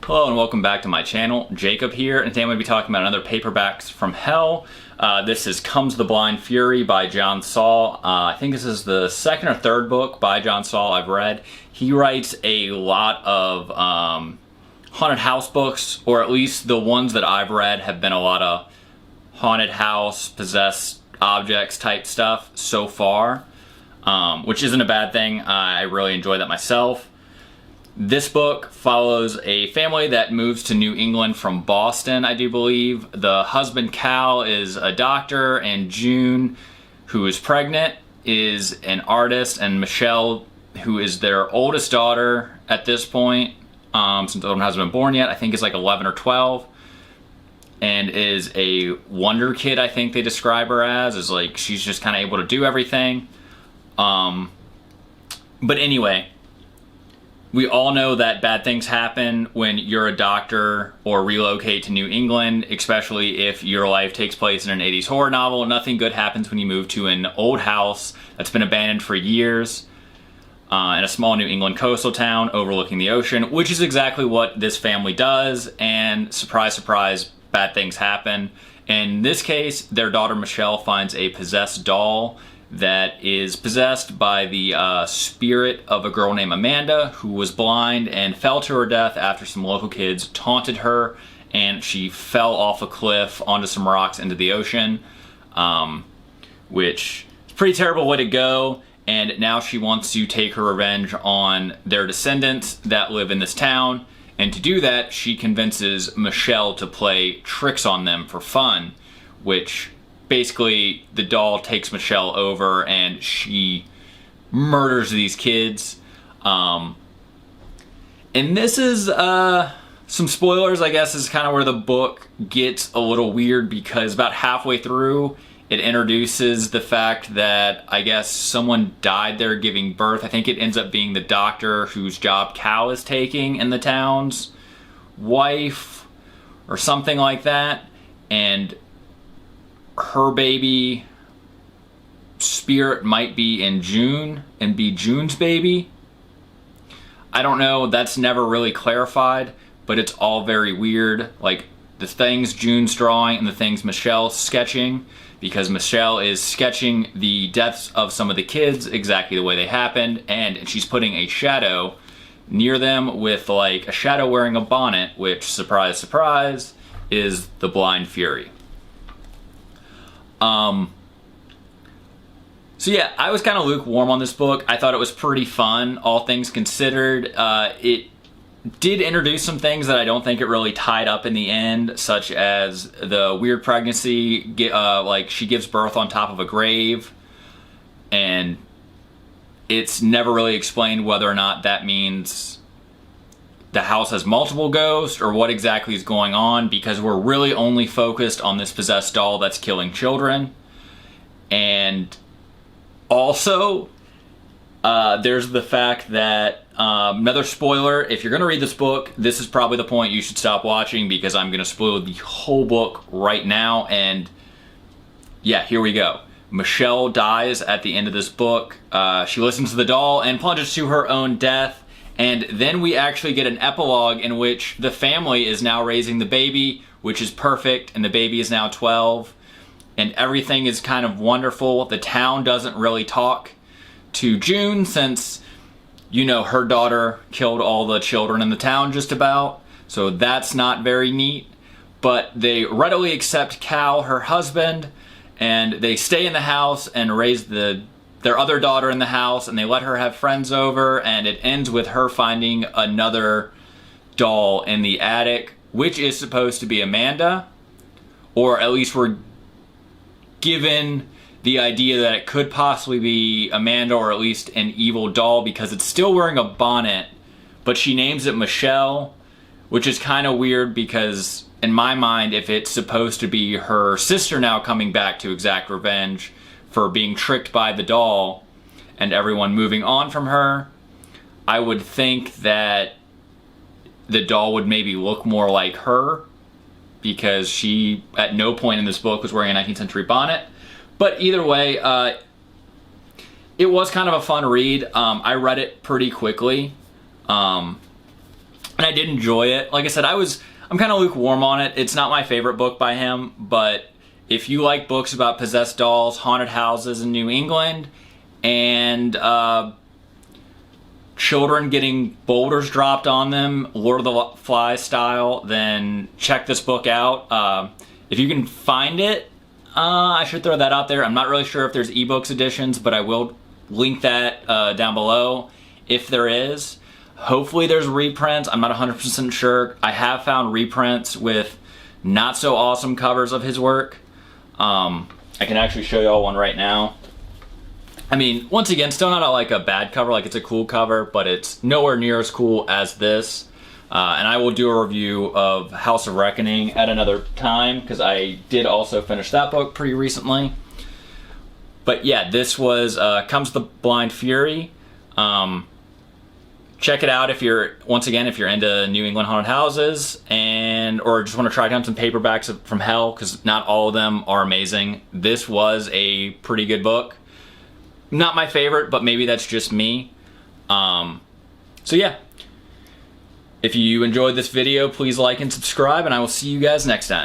Hello and welcome back to my channel. Jacob here, and today I'm going to be talking about another Paperbacks from Hell. This is Comes the Blind Fury by John Saul. I think this is the second or third book by John Saul I've read. He writes a lot of haunted house books, or at least the ones that I've read have been a lot of haunted house, possessed objects type stuff so far, which isn't a bad thing. I really enjoy that myself. This book follows a family that moves to New England from Boston, I do believe. The husband, Cal, is a doctor, and June, who is pregnant, is an artist, and Michelle, who is their oldest daughter at this point, since the one hasn't been born yet, I think is like 11 or 12, and is a wonder kid, I think they describe her as, is like she's just kind of able to do everything. But anyway, we all know that bad things happen when you're a doctor or relocate to New England, especially if your life takes place in an 80s horror novel. Nothing good happens when you move to an old house that's been abandoned for years in a small New England coastal town overlooking the ocean, which is exactly what this family does. And surprise, surprise, bad things happen. In this case, their daughter Michelle finds a possessed doll that is possessed by the spirit of a girl named Amanda, who was blind and fell to her death after some local kids taunted her, and she fell off a cliff onto some rocks into the ocean, which is a pretty terrible way to go. And now she wants to take her revenge on their descendants that live in this town, and to do that she convinces Michelle to play tricks on them for fun, which basically the doll takes Michelle over and she murders these kids. And this is some spoilers, I guess, is kind of where the book gets a little weird, because about halfway through it introduces the fact that I guess someone died there giving birth. I think it ends up being the doctor whose job Cal is taking in the town's wife or something like that, and her baby spirit might be in June and be June's baby. I don't know, that's never really clarified, but it's all very weird. Like the things June's drawing and the things Michelle's sketching, because Michelle is sketching the deaths of some of the kids exactly the way they happened, and she's putting a shadow near them with like a shadow wearing a bonnet, which, surprise, surprise, is the Blind Fury. So yeah, I was kind of lukewarm on this book. I thought it was pretty fun, all things considered. It did introduce some things that I don't think it really tied up in the end, such as the weird pregnancy, like she gives birth on top of a grave, and it's never really explained whether or not that means the house has multiple ghosts or what exactly is going on, because we're really only focused on this possessed doll that's killing children. And also, there's the fact that, another spoiler, if you're going to read this book, this is probably the point you should stop watching, because I'm going to spoil the whole book right now. And yeah, here we go. Michelle dies at the end of this book. She listens to the doll and plunges to her own death. And then we actually get an epilogue in which the family is now raising the baby, which is perfect, and the baby is now 12, and everything is kind of wonderful. The town doesn't really talk to June, since, you know, her daughter killed all the children in the town just about, so that's not very neat. But they readily accept Cal, her husband, and they stay in the house and raise their other daughter in the house, and they let her have friends over, and it ends with her finding another doll in the attic, which is supposed to be Amanda, or at least we're given the idea that it could possibly be Amanda, or at least an evil doll, because it's still wearing a bonnet, but she names it Michelle, which is kind of weird, because in my mind, if it's supposed to be her sister now coming back to exact revenge for being tricked by the doll and everyone moving on from her, I would think that the doll would maybe look more like her, because she at no point in this book was wearing a 19th century bonnet. But either way, it was kind of a fun read. I read it pretty quickly. and I did enjoy it. Like I said, I'm kind of lukewarm on it. It's not my favorite book by him, but if you like books about possessed dolls, haunted houses in New England, and children getting boulders dropped on them, Lord of the Flies style, then check this book out. If you can find it, I should throw that out there. I'm not really sure if there's ebooks editions, but I will link that down below if there is. Hopefully there's reprints. I'm not 100% sure. I have found reprints with not so awesome covers of his work. I can actually show y'all one right now. I mean, once again, still not like a bad cover, like it's a cool cover, but it's nowhere near as cool as this. And I will do a review of House of Reckoning at another time, because I did also finish that book pretty recently. But yeah, this was Comes the Blind Fury. Check it out if you're, once again, if you're into New England haunted houses, or just want to track down some paperbacks from hell, because not all of them are amazing. This was a pretty good book. Not my favorite, but maybe that's just me. So yeah, if you enjoyed this video, please like and subscribe, and I will see you guys next time.